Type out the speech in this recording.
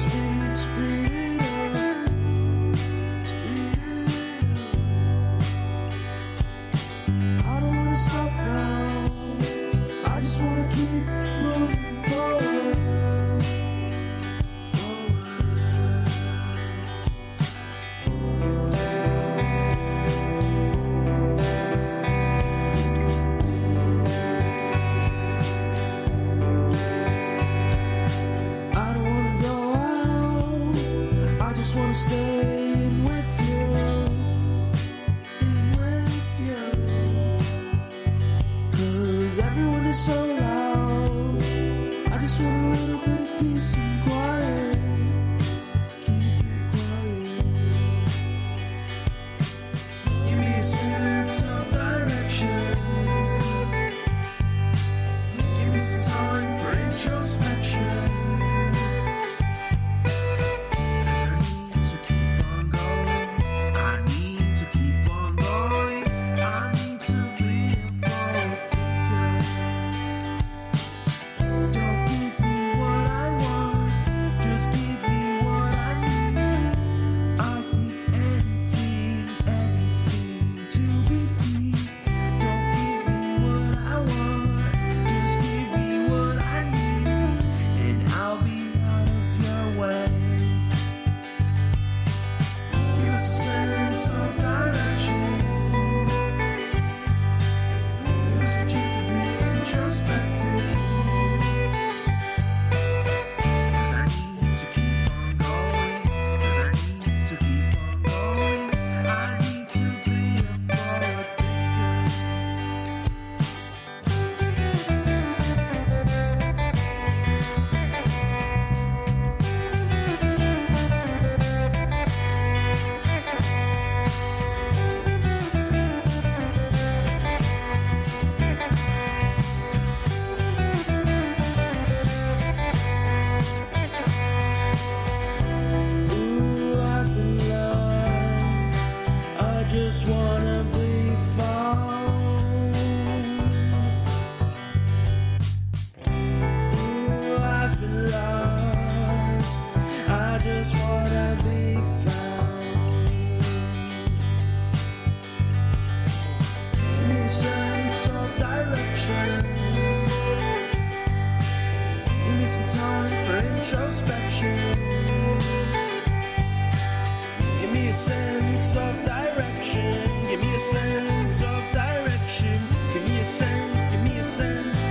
speed it up, speed it up. I don't wanna stop now. I just wanna keep moving forward. Wanna stay in with you, in with you. 'Cause everyone is so loud. I just want a little bit of peace and quiet. Keep it quiet. Give me a sense of direction. Give me some time for introspection. Just wanna be found. Ooh, I've been lost. I just wanna be found. Give me a sense of direction. Give me some time for introspection. Give me a sense of direction. Give me a sense of direction. Give me a sense, give me a sense.